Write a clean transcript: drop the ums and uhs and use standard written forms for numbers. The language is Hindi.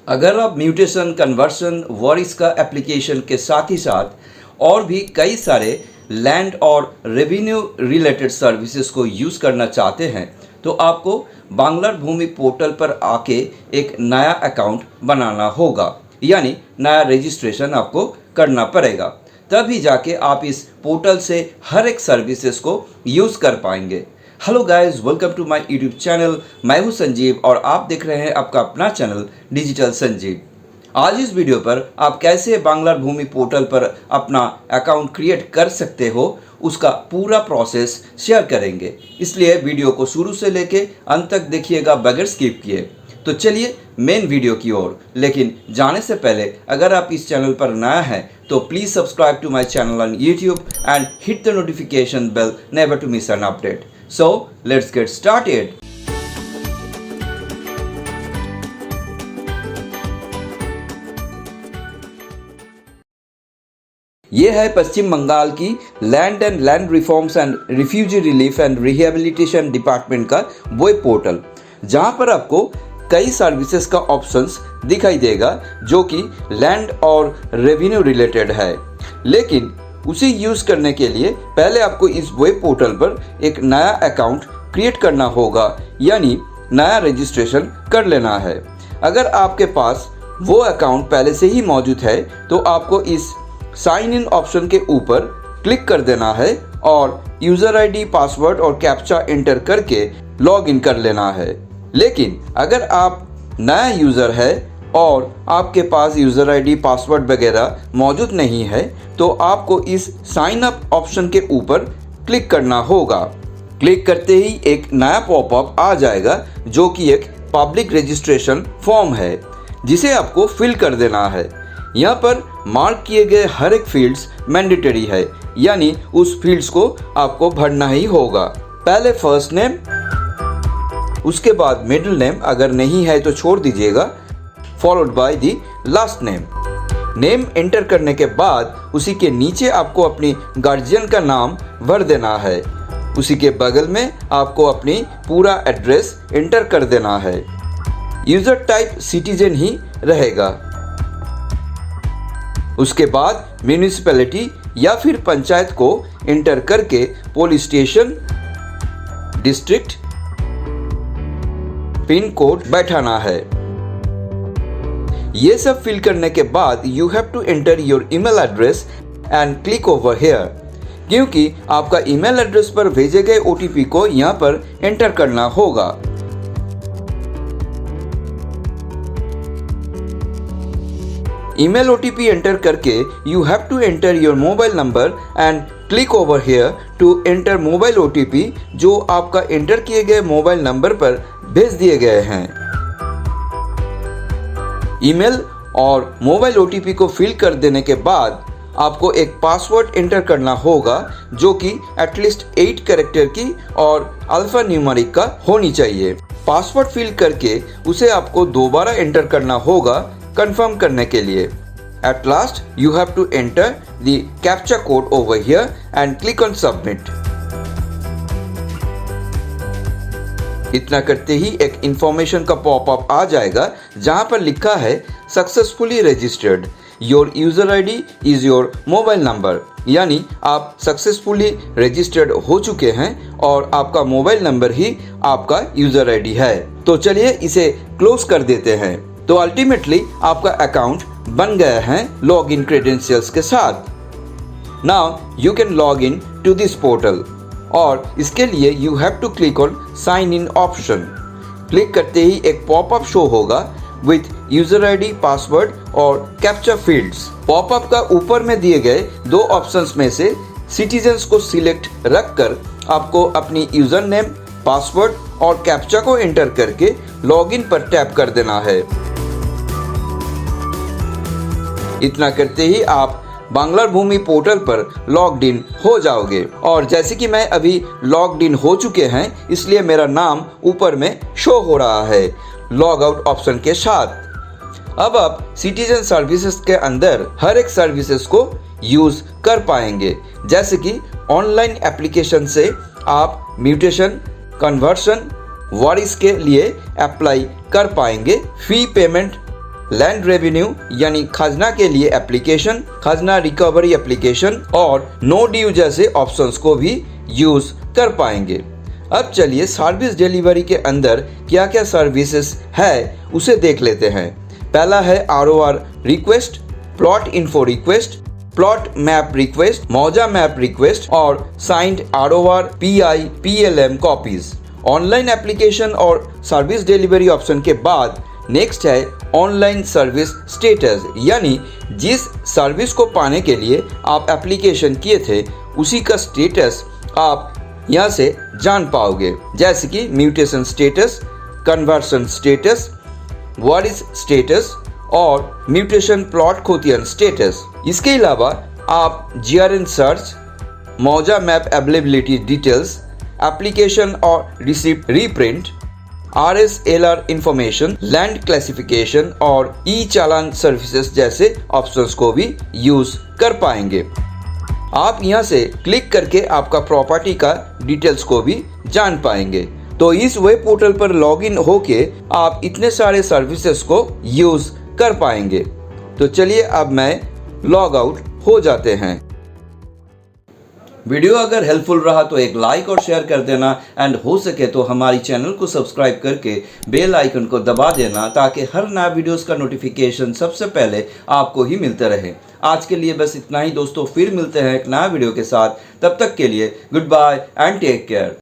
अगर आप म्यूटेशन, कन्वर्शन, वॉरिस का एप्लीकेशन के साथ ही साथ और भी कई सारे लैंड और रेवेन्यू रिलेटेड सर्विसेज को यूज़ करना चाहते हैं तो आपको बांग्लार भूमि पोर्टल पर आके एक नया अकाउंट बनाना होगा, यानी नया रजिस्ट्रेशन आपको करना पड़ेगा। तभी जाके आप इस पोर्टल से हर एक सर्विसेज को यूज़ कर पाएंगे। Hello guys, welcome to my YouTube channel. मैं हूं संजीव और आप देख रहे हैं आपका अपना चैनल डिजिटल संजीव। आज इस वीडियो पर आप कैसे बांग्लार भूमि पोर्टल पर अपना अकाउंट क्रिएट कर सकते हो उसका पूरा प्रोसेस शेयर करेंगे, इसलिए वीडियो को शुरू से लेके अंत तक देखिएगा बगैर स्किप किए। तो चलिए मेन वीडियो की ओर। लेकिन जाने से पहले अगर आप इस चैनल पर नया हैं तो please subscribe to my channel on YouTube and hit the notification bell never to miss an update. So let's get started. ये है पश्चिम बंगाल की land and land reforms and refugee relief and rehabilitation department का वेब पोर्टल, जहां पर आपको कई सर्विसेज का ऑप्शंस दिखाई देगा जो कि लैंड और रेवेन्यू रिलेटेड है। लेकिन उसे यूज़ करने के लिए पहले आपको इस वेब पोर्टल पर एक नया अकाउंट क्रिएट करना होगा, यानी नया रजिस्ट्रेशन कर लेना है। अगर आपके पास वो अकाउंट पहले से ही मौजूद है तो आपको इस साइन इन ऑप्शन के ऊपर क्लिक कर देना है और यूज़र आईडी, पासवर्ड और कैप्चा एंटर करके लॉग इन कर लेना है। लेकिन अगर आप नया यूज़र है और आपके पास यूज़र आईडी, पासवर्ड वगैरह मौजूद नहीं है तो आपको इस साइन अप ऑप्शन के ऊपर क्लिक करना होगा। क्लिक करते ही एक नया पॉपअप आ जाएगा जो कि एक पब्लिक रजिस्ट्रेशन फॉर्म है जिसे आपको फिल कर देना है। यहाँ पर मार्क किए गए हर एक फील्ड्स मैंडेटरी है, यानी उस फील्ड्स को आपको भरना ही होगा। पहले फर्स्ट नेम, उसके बाद मिडिल नेम, अगर नहीं है तो छोड़ दीजिएगा, followed by the last name. Name enter करने के बाद उसी के नीचे आपको अपनी गार्जियन का नाम भर देना है। उसी के बगल में आपको अपनी पूरा एड्रेस एंटर कर देना है। यूज़र टाइप सिटीजन ही रहेगा। उसके बाद म्यूनिसिपैलिटी या फिर पंचायत को एंटर करके police station, district, pin code बैठाना है। ये सब फिल करने के बाद you have to enter your email address and click over here, क्योंकि आपका ईमेल एड्रेस पर भेजे गए ओटीपी को यहाँ पर एंटर करना होगा। ईमेल ओटीपी एंटर करके you have to enter your mobile number and click over here to enter mobile OTP जो आपका एंटर किए गए मोबाइल नंबर पर भेज दिए गए हैं। ईमेल और मोबाइल ओटीपी को फिल कर देने के बाद आपको एक पासवर्ड एंटर करना होगा जो कि एटलीस्ट 8 कैरेक्टर की और अल्फा न्यूमेरिक का होनी चाहिए। पासवर्ड फिल करके उसे आपको दोबारा एंटर करना होगा कंफर्म करने के लिए। At last you have to enter the captcha code over here and click on submit. इतना करते ही एक इंफॉर्मेशन का पॉपअप आ जाएगा जहां पर लिखा है successfully registered, your user ID is your mobile number, यानी आप सक्सेसफुली रजिस्टर्ड हो चुके हैं और आपका मोबाइल नंबर ही आपका यूज़र आईडी है। तो चलिए इसे क्लोज कर देते हैं। तो अल्टीमेटली आपका अकाउंट बन गया है लॉग इन क्रेडेंशियल्स के साथ। Now you can log in to this portal और इसके लिए you have to click on sign in option. Click करते ही एक पॉपअप शो होगा विथ यूज़र आईडी, पासवर्ड और कैप्चा फील्ड्स। पॉपअप का ऊपर में दिए गए दो ऑप्शंस में से सिटीजन्स को सिलेक्ट रखकर आपको अपनी यूज़र नेम, पासवर्ड और कैप्चा को एंटर करके लॉगिन पर टैप कर देना है। इतना करते ही आप बांग्लार भूमि पोर्टल पर लॉग्ड इन हो जाओगे। और जैसे कि मैं अभी लॉग्ड इन हो चुके हैं इसलिए मेरा नाम ऊपर में शो हो रहा है लॉग आउट ऑप्शन के साथ। अब आप सिटीजन सर्विसेज के अंदर हर एक सर्विसेज को यूज़ कर पाएंगे, जैसे कि ऑनलाइन एप्लीकेशन से आप म्यूटेशन, कन्वर्शन, वॉरिस के लिए अप्लाई कर पाएंगे। फी पेमेंट लैंड रेवेन्यू यानी खाजना के लिए एप्लीकेशन, खाजना रिकवरी एप्लीकेशन और नो ड्यू जैसे ऑप्शंस को भी यूज कर पाएंगे। अब चलिए सर्विस डिलीवरी के अंदर क्या क्या सर्विसेज है उसे देख लेते हैं। पहला है ROR request, plot info request, plot map request, मौजा मैप रिक्वेस्ट और signed ROR PI PLM copies. Online application और सर्विस डिलीवरी ऑप्शन के बाद नेक्स्ट है ऑनलाइन सर्विस स्टेटस, यानी जिस सर्विस को पाने के लिए आप एप्लीकेशन किए थे उसी का स्टेटस आप यहाँ से जान पाओगे, जैसे कि म्यूटेशन स्टेटस, कन्वर्सन स्टेटस, वारिस स्टेटस और म्यूटेशन प्लॉट खोतियन स्टेटस। इसके अलावा आप GRN सर्च, मौजा मैप अवेलेबिलिटी डिटेल्स, एप्लीकेशन और receipt reprint, RSLR information, land classification और चालान सर्विसेज जैसे ऑप्शंस को भी यूज कर पाएंगे। आप यहां से क्लिक करके आपका प्रॉपर्टी का डिटेल्स को भी जान पाएंगे। तो इस वेब पोर्टल पर लॉगिन होके आप इतने सारे सर्विसेज को यूज कर पाएंगे। तो चलिए अब मैं लॉग आउट हो जाते हैं। वीडियो अगर हेल्पफुल रहा तो एक लाइक और शेयर कर देना एंड हो सके तो हमारी चैनल को सब्सक्राइब करके बेल आइकन को दबा देना, ताकि हर नया वीडियोस का नोटिफिकेशन सबसे पहले आपको ही मिलते रहे। आज के लिए बस इतना ही दोस्तों, फिर मिलते हैं एक नया वीडियो के साथ। तब तक के लिए goodbye and take care.